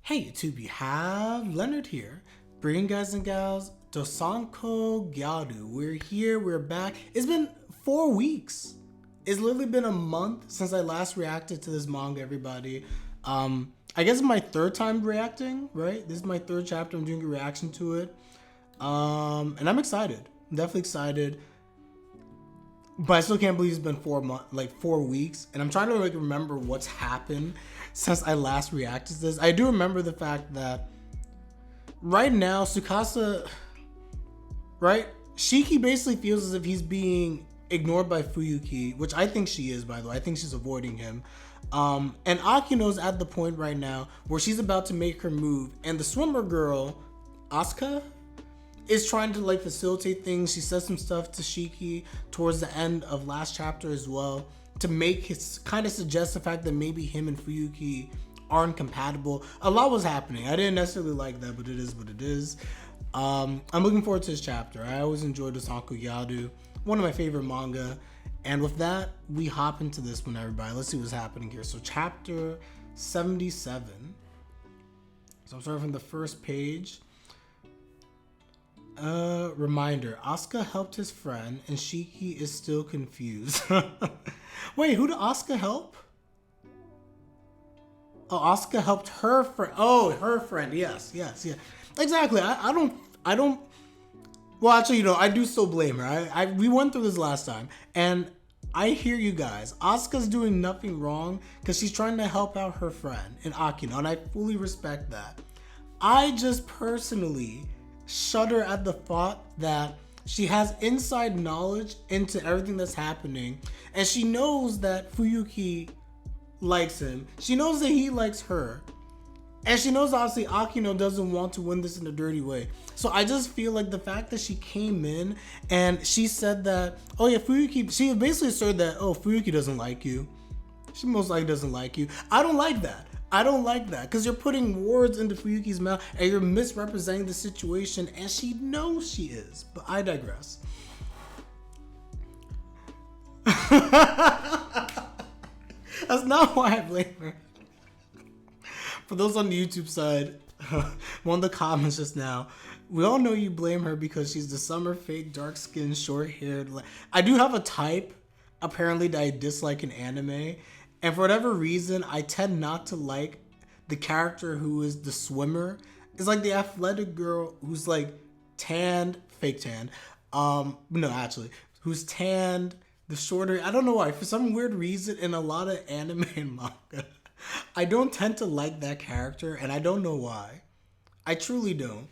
Hey YouTube, you have Leonard here, bringing guys and gals Dosanko Gyaru. We're here, we're back. It's been 4 weeks. It's literally been a month since I last reacted to this manga, everybody. I guess it's my third time reacting, right? This is my third chapter. I'm doing a reaction to it. And I'm excited. I'm definitely excited. But I still can't believe it's been 4 weeks, and I'm trying to remember what's happened since I last reacted to this. I do remember the fact that right now Tsukasa, right? Shiki basically feels as if he's being ignored by Fuuyuki, which I think she is, by the way. I think she's avoiding him. And Akino's at the point right now where she's about to make her move, and the swimmer girl, Asuka, is trying to facilitate things. She says some stuff to Shiki towards the end of last chapter as well to make his kind of suggest the fact that maybe him and Fuuyuki aren't compatible. A lot was happening. I didn't necessarily like that, but it is what it is. I'm looking forward to this chapter. I always enjoyed Dosanko Gyaru, one of my favorite manga. And with that, we hop into this one, everybody. Let's see what's happening here. So chapter 77. So I'm starting from the first page. Reminder, Asuka helped his friend and Shiki is still confused. Wait, who did Asuka help? Oh, Asuka helped her friend. Oh, her friend. Yes. Exactly. I don't. Well, actually, I do still blame her. We went through this last time, and I hear you guys. Asuka's doing nothing wrong because she's trying to help out her friend in Akino, and I fully respect that. I just personally shudder at the thought that she has inside knowledge into everything that's happening, and she knows that Fuuyuki likes him. She knows that he likes her, and she knows obviously Akino doesn't want to win this in a dirty way. So I just feel like the fact that she came in and she said that, oh yeah, Fuuyuki, she basically said that, oh, Fuuyuki doesn't like you. She most likely doesn't like you. I don't like that. Because you're putting words into Fuyuki's mouth and you're misrepresenting the situation, and she knows she is. But I digress. That's not why I blame her. For those on the YouTube side, one of the comments just now, we all know you blame her because she's the summer fake, dark-skinned, short-haired. I do have a type, apparently, that I dislike in anime. And for whatever reason, I tend not to like the character who is the swimmer. It's like the athletic girl who's like tanned, fake tanned. No, actually, who's tanned, the shorter. I don't know why. For some weird reason, in a lot of anime and manga, I don't tend to like that character, and I don't know why. I truly don't.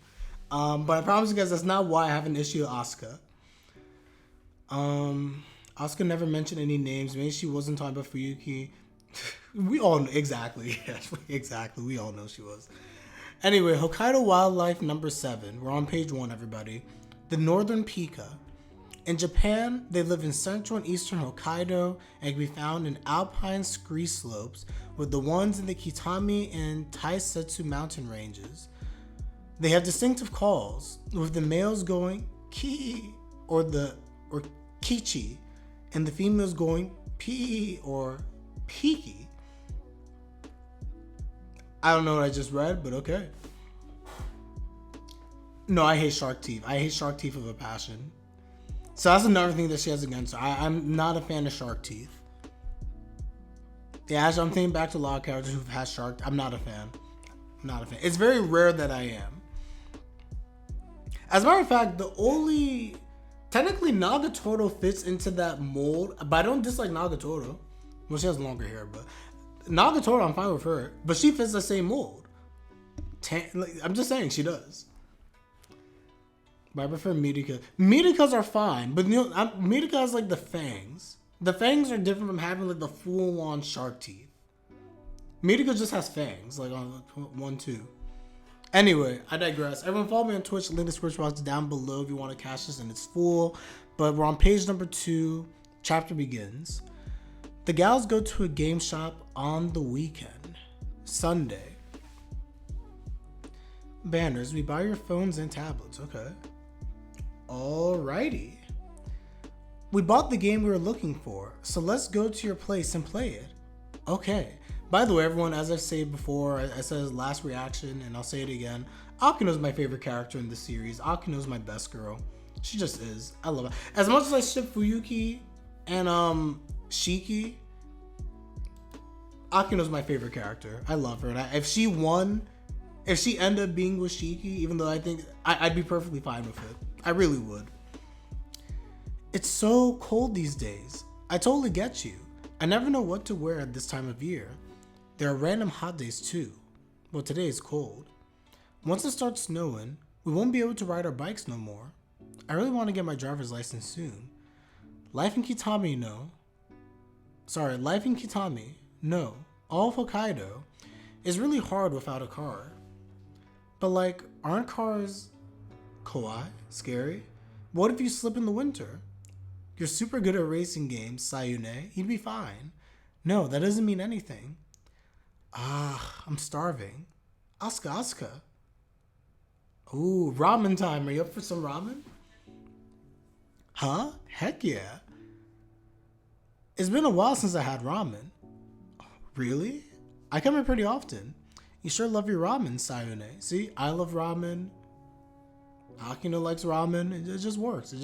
But I promise you guys, that's not why I have an issue with Asuka. Asuka never mentioned any names. Maybe she wasn't talking about Fuuyuki. We all know. Exactly. Yes, exactly. We all know she was. Anyway, Hokkaido Wildlife number 7. We're on page 1, everybody. The Northern Pika. In Japan, they live in central and eastern Hokkaido and can be found in alpine ski slopes with the ones in the Kitami and Taisetsu mountain ranges. They have distinctive calls, with the males going ki or kichi, and the females going pee or peaky. I don't know what I just read, but okay. No, I hate shark teeth. I hate shark teeth with a passion. So that's another thing that she has against her. I'm not a fan of shark teeth. Yeah, actually, I'm thinking back to a lot of characters who've had shark. I'm not a fan. It's very rare that I am. As a matter of fact, technically, Nagatoro fits into that mold, but I don't dislike Nagatoro. Well, she has longer hair, but Nagatoro, I'm fine with her. But she fits the same mold. I'm just saying, she does. But I prefer Midika. Midikas are fine, but Midika has like the fangs. The fangs are different from having like the full-on shark teeth. Midika just has fangs, like on 1, 2. Anyway, I digress. Everyone follow me on Twitch. Link in the description box down below if you want to catch this in its full. But we're on page number 2. Chapter begins. The gals go to a game shop on the weekend. Sunday. Banners. We buy your phones and tablets. Okay. Alrighty. We bought the game we were looking for, so let's go to your place and play it. Okay. By the way, everyone, as I've said before, I said his last reaction, and I'll say it again. Akino's my favorite character in the series. Akino's my best girl. She just is. I love her. As much as I ship Fuuyuki and Shiki, Akino's my favorite character. I love her. And if she ended up being with Shiki, even though I think I'd be perfectly fine with it. I really would. It's so cold these days. I totally get you. I never know what to wear at this time of year. There are random hot days too. Well, today is cold. Once it starts snowing, we won't be able to ride our bikes no more. I really want to get my driver's license soon. Life in Kitami, no. All of Hokkaido is really hard without a car. But like, aren't cars kawaii, scary? What if you slip in the winter? You're super good at racing games, Sayune. You'd be fine. No, that doesn't mean anything. I'm starving. Asuka. Ooh, ramen time. Are you up for some ramen? Huh? Heck yeah. It's been a while since I had ramen. Really? I come here pretty often. You sure love your ramen, Sayune. See, I love ramen. Akino likes ramen. It just works.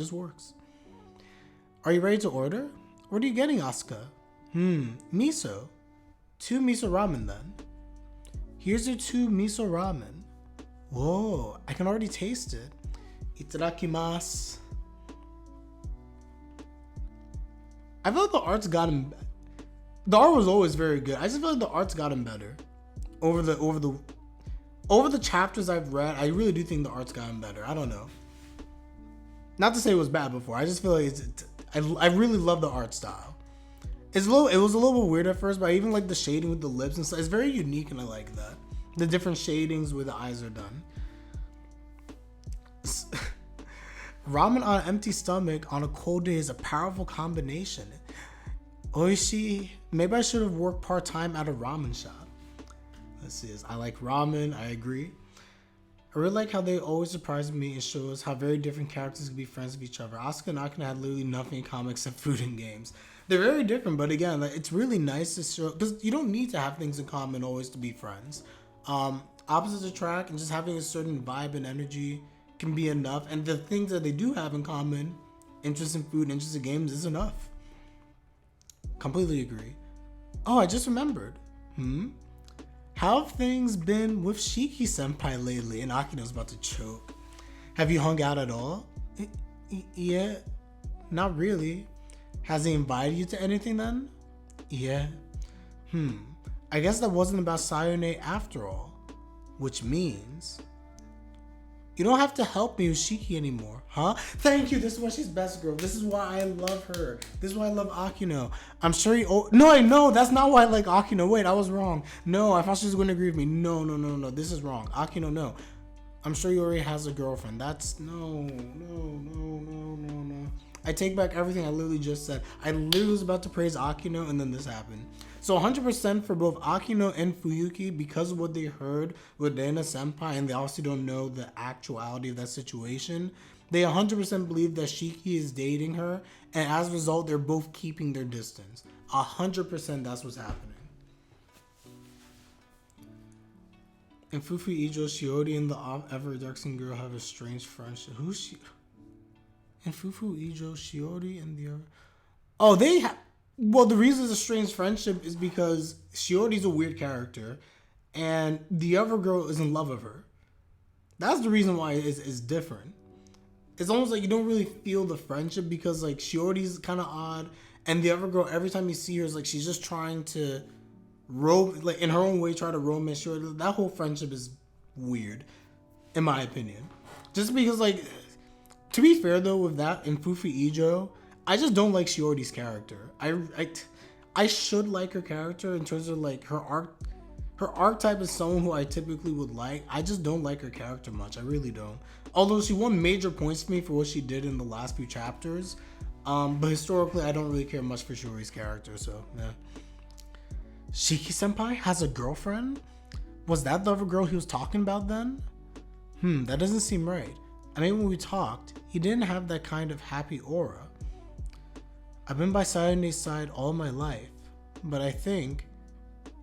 Are you ready to order? What are you getting, Asuka? Miso. 2 miso ramen then. Here's your 2 miso ramen. Whoa, I can already taste it. Itadakimasu. I feel like the art's gotten. The art was always very good. I just feel like the art's gotten better over the chapters I've read. I really do think the art's gotten better. I don't know. Not to say it was bad before. I just feel like I really love the art style. It was a little bit weird at first, but I even like the shading with the lips and stuff. It's very unique, and I like that. The different shadings where the eyes are done. Ramen on an empty stomach on a cold day is a powerful combination. Oishi. Maybe I should have worked part-time at a ramen shop. Let's see this. I like ramen. I agree. I really like how they always surprise me and show us how very different characters can be friends with each other. Asuka and Akino had literally nothing in common except food and games. They're very different, but again, like, it's really nice to show, because you don't need to have things in common always to be friends. Opposites attract, and just having a certain vibe and energy can be enough. And the things that they do have in common, interest in food, interest in games, is enough. Completely agree. Oh, I just remembered. How have things been with Shiki senpai lately? And Akino's about to choke. Have you hung out at all? Yeah, not really. Has he invited you to anything then? Yeah. I guess that wasn't about Sayune after all. Which means you don't have to help me with Shiki anymore, huh? Thank you. This is why she's best girl. This is why I love her. This is why I love Akino. I'm sure you. No, that's not why I like Akino. Wait, I was wrong. No, I thought she was going to agree with me. No. This is wrong. Akino, no. I'm sure he already has a girlfriend. That's no. I take back everything I literally just said. I literally was about to praise Akino, and then this happened. So 100% for both Akino and Fuuyuki, because of what they heard with Dana Senpai, and they also don't know the actuality of that situation, they 100% believe that Shiki is dating her, and as a result, they're both keeping their distance. 100% that's what's happening. In Fufu Ijo, Shiori and the ever dark-skinned girl have a strange friendship. Who's she? In Fufu Ijo, Shiori and the other... Oh, they have... Well, the reason it's a strange friendship is because Shiori's a weird character, and the other girl is in love with her. That's the reason why it's different. It's almost like you don't really feel the friendship because, like, Shiori's kind of odd, and the other girl, every time you see her, is like she's just trying to... like in her own way, try to romance Shiori. That whole friendship is weird, in my opinion. Just because, like... To be fair though, with that in Fufu Ijo, I just don't like Shiori's character. I should like her character in terms of like her archetype is someone who I typically would like. I just don't like her character much. I really don't. Although she won major points for me for what she did in the last few chapters, but historically I don't really care much for Shiori's character. So yeah. Shiki senpai has a girlfriend? Was that the other girl he was talking about then? That doesn't seem right. I mean, when we talked, he didn't have that kind of happy aura. I've been by Sayune's side all my life, but I think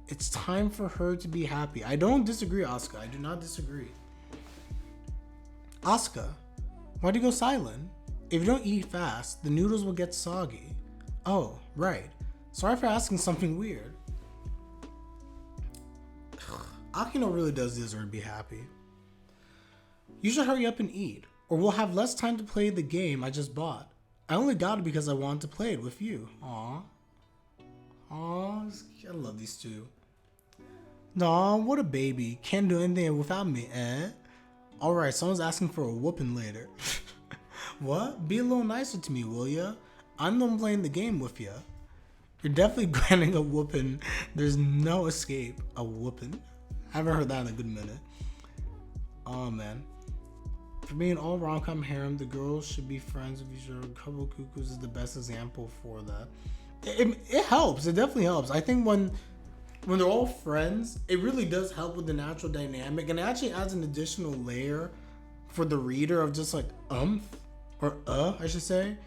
It's time for her to be happy. I don't disagree, Asuka. I do not disagree. Asuka, why'd you go silent? If you don't eat fast, the noodles will get soggy. Oh, right. Sorry for asking something weird. Akino really does deserve to be happy. You should hurry up and eat, or we'll have less time to play the game I just bought. I only got it because I wanted to play it with you. Aww. Aww, I love these two. Nah, what a baby. Can't do anything without me, eh? Alright, someone's asking for a whooping later. What? Be a little nicer to me, will ya? I'm the one playing the game with ya. You're definitely granting a whooping. There's no escape. A whooping? I haven't heard that in a good minute. Oh, man. For being all rom-com harem, the girls should be friends with each other. Couple Cuckoos is the best example for that. It helps. It definitely helps. I think when they're all friends, it really does help with the natural dynamic, and it actually adds an additional layer for the reader of just like I should say,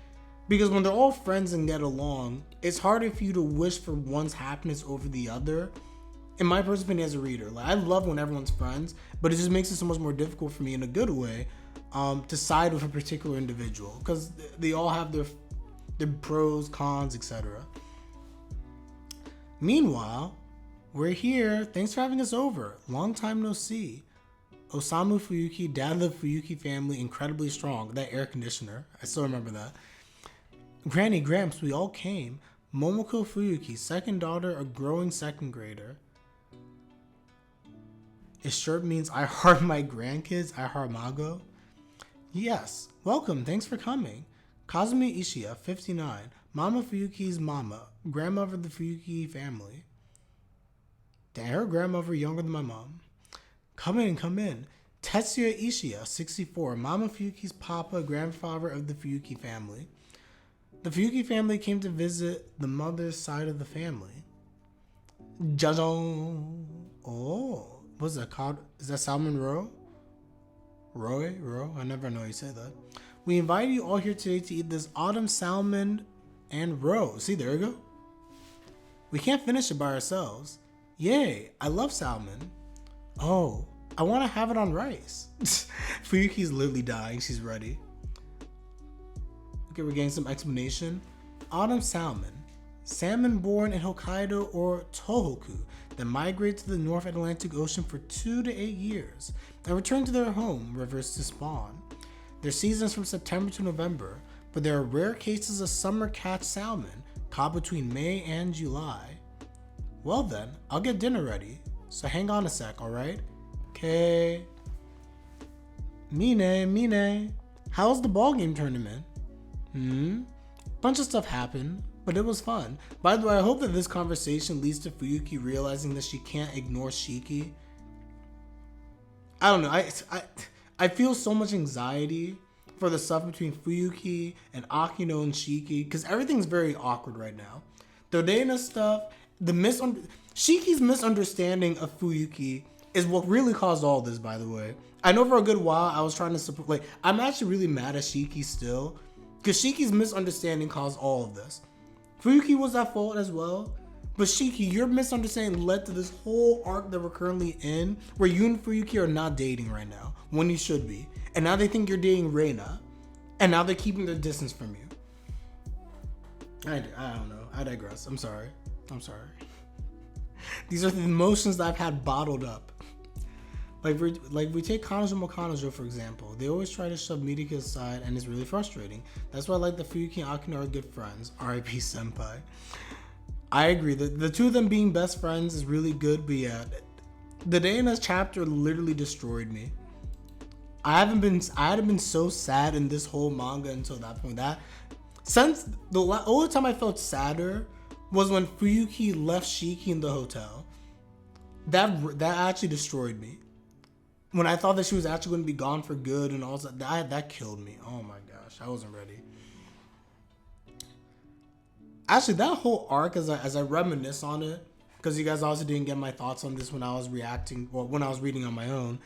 because when they're all friends and get along, it's harder for you to wish for one's happiness over the other. In my personal opinion, as a reader, like I love when everyone's friends, but it just makes it so much more difficult for me in a good way to side with a particular individual because they all have their pros, cons, etc. Meanwhile, we're here. Thanks for having us over. Long time no see. Osamu Fuuyuki, dad of the Fuuyuki family, incredibly strong. That air conditioner, I still remember that. Granny, Gramps, we all came. Momoko Fuuyuki, second daughter, a growing second grader. His shirt means I heart my grandkids, I heart Mago. Yes, welcome, thanks for coming. Kazumi Ishiya, 59, Mama Fuyuki's mama, grandmother of the Fuuyuki family. Damn, her grandmother younger than my mom. Come in. Tetsuya Ishiya, 64, Mama Fuyuki's papa, grandfather of the Fuuyuki family. The Fuuyuki family came to visit the mother's side of the family. Jajon. Oh, what's that called? Is that salmon roe? Roe? I never know how you say that. We invite you all here today to eat this autumn salmon and roe. See, there we go. We can't finish it by ourselves. Yay, I love salmon. Oh, I want to have it on rice. Fuyuki's literally dying. She's ready. Okay, we're getting some explanation. Autumn salmon. Salmon born in Hokkaido or Tohoku that migrate to the North Atlantic Ocean for 2 to 8 years and return to their home rivers to spawn. Their season is from September to November, but there are rare cases of summer catch salmon caught between May and July. Well then, I'll get dinner ready, so hang on a sec, alright? Okay. Mine, how's the ballgame tournament? Bunch of stuff happened, but it was fun. By the way, I hope that this conversation leads to Fuuyuki realizing that she can't ignore Shiki. I don't know, I feel so much anxiety for the stuff between Fuuyuki and Akino and Shiki, because everything's very awkward right now. The Dana stuff, Shiki's misunderstanding of Fuuyuki is what really caused all this, by the way. I know for a good while I was trying to support, like, I'm actually really mad at Shiki still, because Shiki's misunderstanding caused all of this. Fuuyuki was at fault as well, but Shiki, your misunderstanding led to this whole arc that we're currently in, where you and Fuuyuki are not dating right now, when you should be. And now they think you're dating Reina, and now they're keeping their distance from you. I don't know, I digress, I'm sorry. These are the emotions that I've had bottled up. Like we take Kanojo Mokanojo for example. They always try to shove Midika aside and it's really frustrating. That's why I like the Fuuyuki and Akino are good friends. R.I.P. Senpai. I agree. The two of them being best friends is really good, but yeah, the Dana's chapter literally destroyed me. I hadn't been so sad in this whole manga until that point. Since the only time I felt sadder was when Fuuyuki left Shiki in the hotel. That actually destroyed me. When I thought that she was actually going to be gone for good and all that killed me. Oh my gosh, I wasn't ready. Actually, that whole arc, as I reminisce on it, because you guys also didn't get my thoughts on this when I was when I was reading on my own.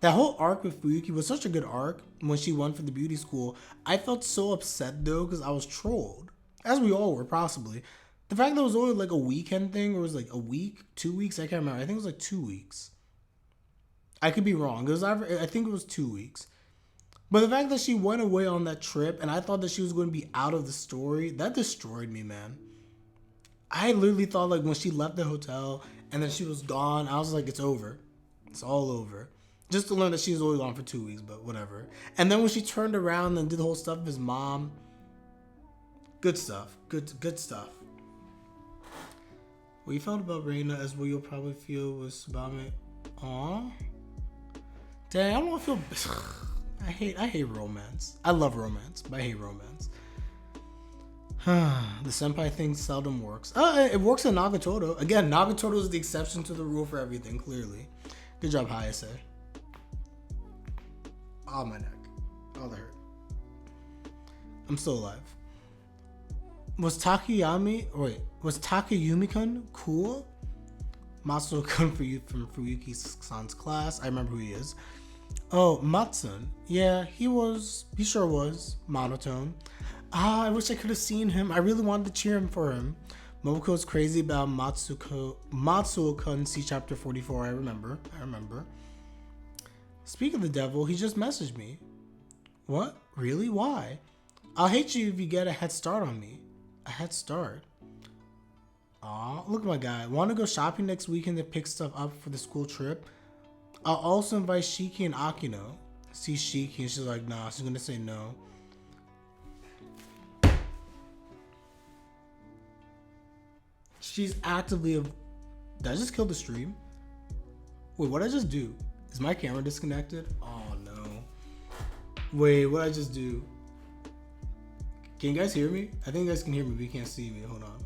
That whole arc with Fuuyuki was such a good arc when she went for the beauty school. I felt so upset though because I was trolled, as we all were possibly. The fact that it was only like a weekend thing, or it was like a week, 2 weeks, I can't remember. I think it was like 2 weeks. I could be wrong. It was either, I think it was 2 weeks. But the fact that she went away on that trip and I thought that she was going to be out of the story, that destroyed me, man. I literally thought like when she left the hotel and then she was gone, I was like, it's over. It's all over. Just to learn that she was only gone for 2 weeks, but whatever. And then when she turned around and did the whole stuff with his mom, good stuff. Good stuff. What you felt about Reina as what you'll probably feel with Tsubame. Aww. Dang, I don't feel. I hate romance. I love romance, but I hate romance. The senpai thing seldom works. It works in Nagatoro. Again, Nagatoro is the exception to the rule for everything, clearly. Good job, Hayase. Oh, my neck. Oh, that hurt. I'm still alive. Was Takayumi-kun cool? Matsuo-kun from Fuyuki-san's class. I remember who he is. Oh, Matsun. Yeah, he sure was. Monotone. I wish I could have seen him. I really wanted to cheer him for him. Momoko is crazy about Matsuo-kun, see chapter 44. I remember. Speak of the devil, he just messaged me. What? Really? Why? I'll hate you if you get a head start on me. A head start? Aw, look at my guy. Want to go shopping next weekend to pick stuff up for the school trip? I'll also invite Shiki and Akino. See Shiki and she's like, nah, she's gonna say no. She's actively did I just kill the stream? Wait, what did I just do? Is my camera disconnected? Oh no. Wait, what did I just do? Can you guys hear me? I think you guys can hear me, but you can't see me. Hold on.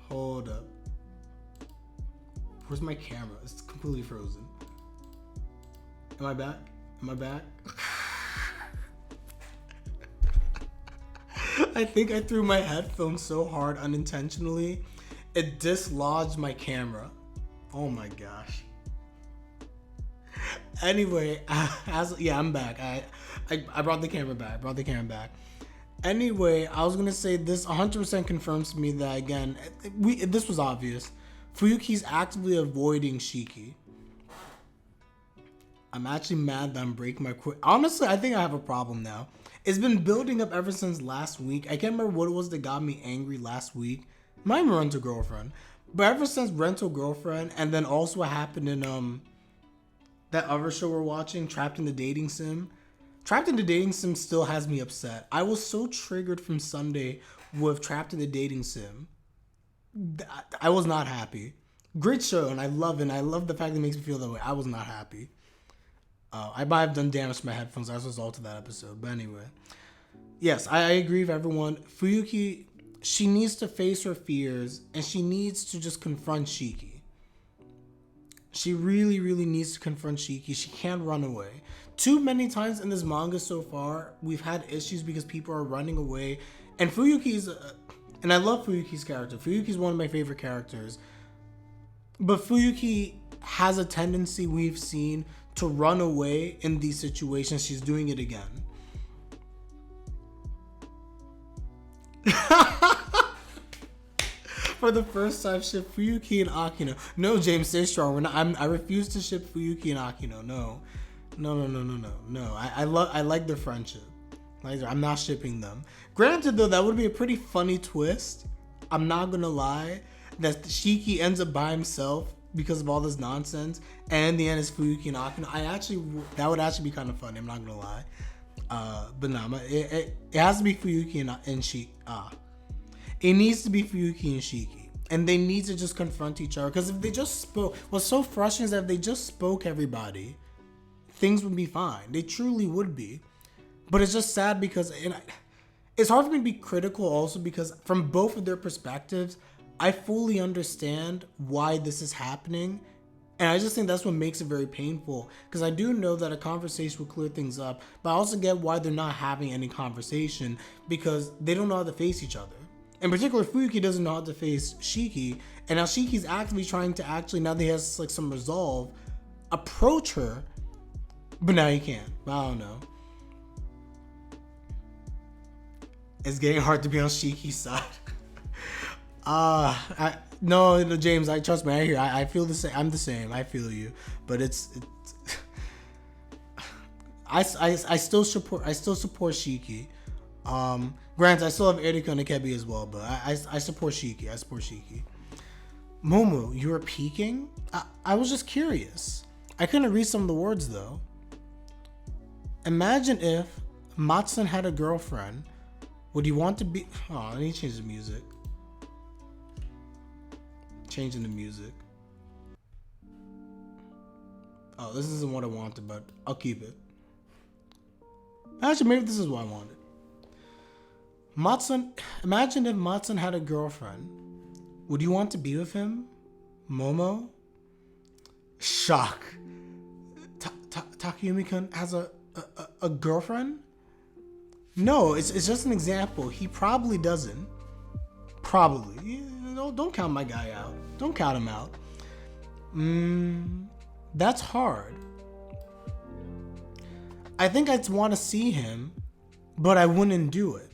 Hold up. Where's my camera? It's completely frozen. Am I back? I think I threw my headphones so hard unintentionally, it dislodged my camera. Oh my gosh. Anyway, I'm back. I brought the camera back. Anyway, I was gonna say this 100% confirms to me that again, this was obvious. Fuyuki's actively avoiding Shiki. I'm actually mad that I'm breaking my quit. Honestly, I think I have a problem now. It's been building up ever since last week. I can't remember what it was that got me angry last week. Might be Rental Girlfriend. But ever since Rental Girlfriend, and then also what happened in that other show we're watching, Trapped in the Dating Sim. Trapped in the Dating Sim still has me upset. I was so triggered from Sunday with Trapped in the Dating Sim. I was not happy. Great show, and I love it. I love the fact that it makes me feel that way. I was not happy. I might have done damage to my headphones as a result of that episode. But anyway. Yes, I agree with everyone. Fuuyuki, she needs to face her fears, and she needs to just confront Shiki. She really, really needs to confront Shiki. She can't run away. Too many times in this manga so far, we've had issues because people are running away. And Fuyuki's... and I love Fuyuki's character. Fuyuki's one of my favorite characters. But Fuuyuki has a tendency we've seen to run away in these situations. She's doing it again. For the first time, ship Fuuyuki and Akino. No, James, stay strong. I refuse to ship Fuuyuki and Akino. No. I like their friendship. I'm not shipping them. Granted, though, that would be a pretty funny twist. I'm not gonna lie. That Shiki ends up by himself because of all this nonsense, and in the end, it's Fuuyuki and Akino. That would actually be kind of funny. I'm not gonna lie. But no, it has to be Fuuyuki and Shiki. It needs to be Fuuyuki and Shiki, and they need to just confront each other. Because if they just spoke, what's so frustrating is that if they just spoke everybody, things would be fine. They truly would be. But it's just sad because it's hard for me to be critical also because from both of their perspectives, I fully understand why this is happening. And I just think that's what makes it very painful. Because I do know that a conversation will clear things up. But I also get why they're not having any conversation. Because they don't know how to face each other. In particular, Fuuyuki doesn't know how to face Shiki. And now Shiki's actively trying to now that he has like some resolve, approach her. But now he can't. I don't know. It's getting hard to be on Shiki's side. No, James. I trust me. I hear. I feel the same. I'm the same. I feel you. But it's I still support. I still support Shiki. Granted, I still have Erika and Akebi as well, but I support Shiki. I support Shiki. Momo, you were peeking? I was just curious. I couldn't read some of the words though. Imagine if Matsun had a girlfriend. Would you want to be? Oh, I need to change the music. Changing the music. Oh, this isn't what I wanted, but I'll keep it. Actually, maybe this is what I wanted. Matsun, imagine if Matsun had a girlfriend. Would you want to be with him? Momo? Shock. Takayumi-kun has a girlfriend? No, it's just an example. He probably doesn't. Probably. Don't count my guy out. Don't count him out. That's hard. I think I'd want to see him, but I wouldn't do it.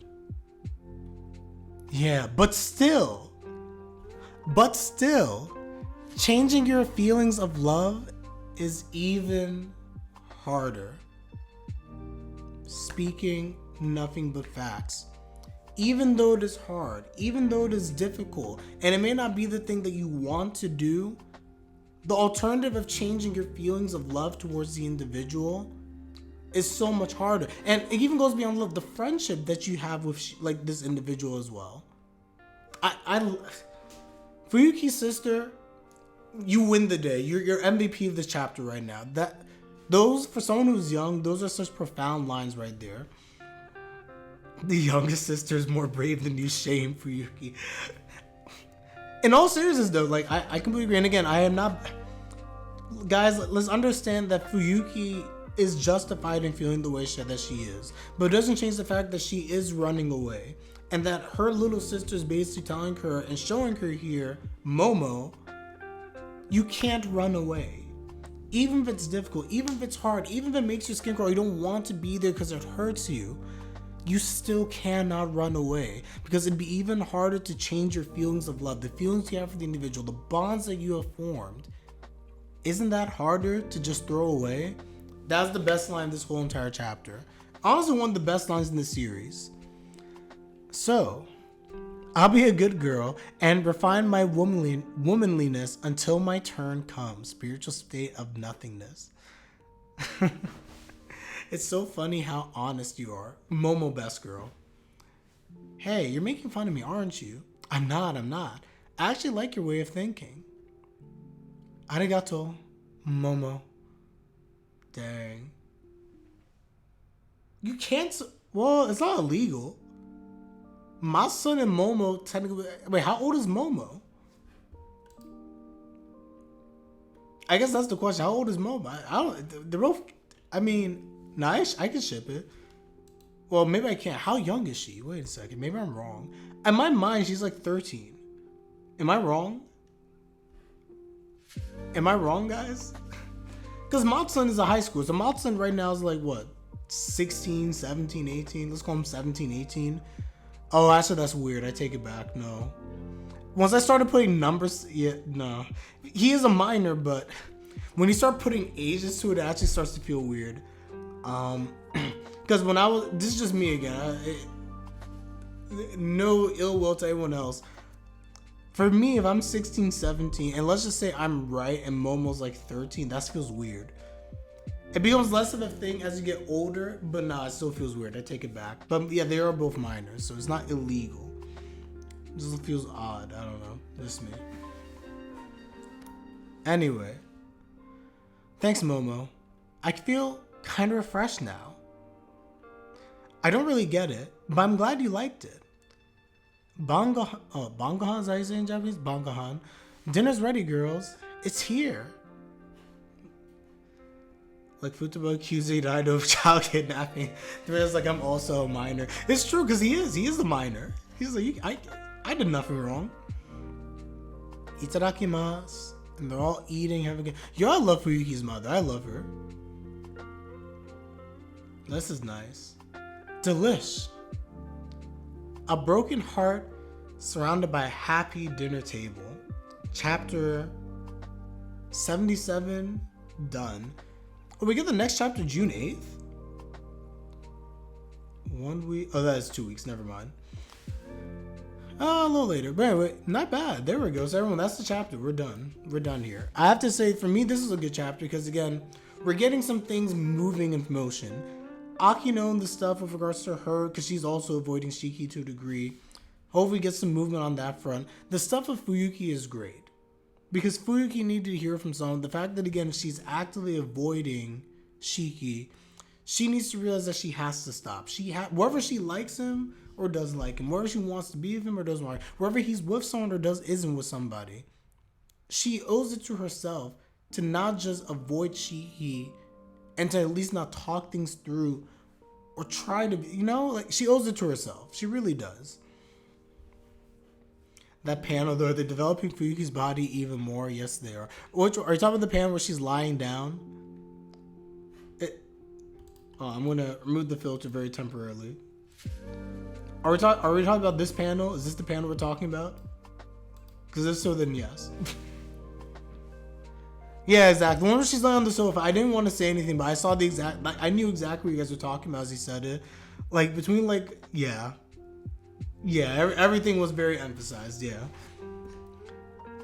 Yeah, but still, changing your feelings of love is even harder. Speaking nothing but facts. Even though it is hard, even though it is difficult, and it may not be the thing that you want to do, the alternative of changing your feelings of love towards the individual is so much harder. And it even goes beyond love, the friendship that you have with like this individual as well. Fuyuki's sister, you win the day. You're MVP of this chapter right now. Those, for someone who's young, those are such profound lines right there. The youngest sister is more brave than you, shame Fuuyuki. In all seriousness though, like I completely agree. And again, I am not, guys, let's understand that Fuuyuki is justified in feeling the way that she is, but it doesn't change the fact that she is running away, and that her little sister is basically telling her and showing her here, Momo, you can't run away. Even if it's difficult, even if it's hard, even if it makes your skin crawl, you don't want to be there because it hurts you, you still cannot run away, because it'd be even harder to change your feelings of love, the feelings you have for the individual, the bonds that you have formed. Isn't that harder to just throw away? That's the best line in this whole entire chapter. Honestly, one of the best lines in the series. So, I'll be a good girl and refine my womanliness until my turn comes. Spiritual state of nothingness. It's so funny how honest you are. Momo, best girl. Hey, you're making fun of me, aren't you? I'm not. I actually like your way of thinking. Arigato, Momo. Dang. You can't... Well, it's not illegal. My son and Momo technically... Wait, how old is Momo? I guess that's the question. How old is Momo? I don't... They're both... I mean... Nah, I can ship it. Well, maybe I can't. How young is she? Wait a second. Maybe I'm wrong. In my mind, she's like 13. Am I wrong? Am I wrong, guys? Because Matsun is a high school. So Matsun right now is like, what? 16, 17, 18? Let's call him 17, 18. Oh, actually, that's weird. I take it back. No. Once I started putting numbers... Yeah, no. He is a minor, but when you start putting ages to it, it actually starts to feel weird. Because when I was... This is just me again. No ill will to anyone else. For me, if I'm 16, 17, and let's just say I'm right and Momo's like 13, that feels weird. It becomes less of a thing as you get older, but nah, it still feels weird. I take it back. But yeah, they are both minors, so it's not illegal. It just feels odd. I don't know. Just me. Anyway. Thanks, Momo. I feel kind of refreshed now. I don't really get it, but I'm glad you liked it. Bangahan, is that how you say in Japanese? Bangahan. Dinner's ready, girls. It's here. Like Futaba accusing died of child kidnapping. There's like, I'm also a minor. It's true, because he is a minor. He's like, I did nothing wrong. Itadakimasu. And they're all eating, having a... Yo, I love Fuyuki's mother. I love her. This is nice. Delish. A broken heart surrounded by a happy dinner table. Chapter 77 done. Oh, we get the next chapter June 8th? 1 week. Oh, that is 2 weeks. Never mind. A little later. But anyway, not bad. There we go. So everyone, that's the chapter. We're done. We're done here. I have to say, for me, this is a good chapter because, again, we're getting some things moving in motion. Akino and the stuff with regards to her, because she's also avoiding Shiki to a degree. Hopefully get some movement on that front. The stuff with Fuuyuki is great. Because Fuuyuki needed to hear from someone. The fact that, again, she's actively avoiding Shiki, she needs to realize that she has to stop. Whether she likes him or doesn't like him, whether she wants to be with him or doesn't want him, whether he's with someone or isn't with somebody, she owes it to herself to not just avoid Shiki and to at least not talk things through or try to, like she owes it to herself. She really does. That panel though, they're developing Fuyuki's body even more. Yes, they are. Are you talking about the panel where she's lying down? I'm gonna remove the filter very temporarily. Are we talking about this panel? Is this the panel we're talking about? Because if so, then yes. Yeah, exactly. The one where she's laying on the sofa. I didn't want to say anything, but I saw the exact. I knew exactly what you guys were talking about as he said it. Like between everything was very emphasized. Yeah.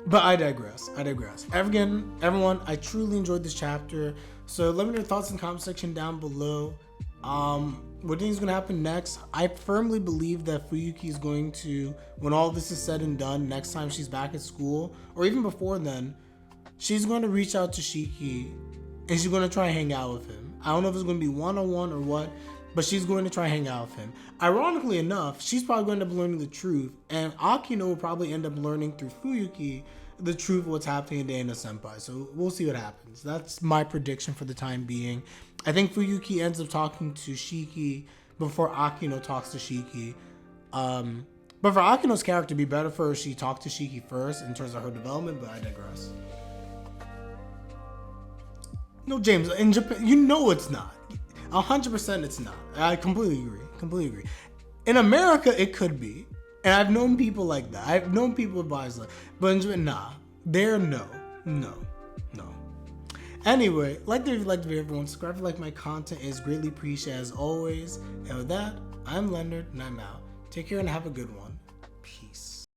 But I digress. Again, everyone, I truly enjoyed this chapter. So let me know your thoughts in the comment section down below. What do you think is going to happen next? I firmly believe that Fuuyuki is going to, when all this is said and done, next time she's back at school, or even before then, she's going to reach out to Shiki and she's going to try and hang out with him. I don't know if it's going to be one-on-one or what, but she's going to try and hang out with him. Ironically enough, she's probably going to end up learning the truth, and Akino will probably end up learning through Fuuyuki the truth of what's happening in Dana Senpai. So we'll see what happens. That's my prediction for the time being. I think Fuuyuki ends up talking to Shiki before Akino talks to Shiki. But for Akino's character, it'd be better for her if she talked to Shiki first in terms of her development, but I digress. No, James, in Japan, it's not. 100% it's not. I completely agree. In America, it could be. And I've known people like that. I've known people advise like, but in Japan, nah. No. Anyway, if you like the video, everyone, subscribe if you like my content. It is greatly appreciated as always. And with that, I'm Leonard and I'm out. Take care and have a good one. Peace.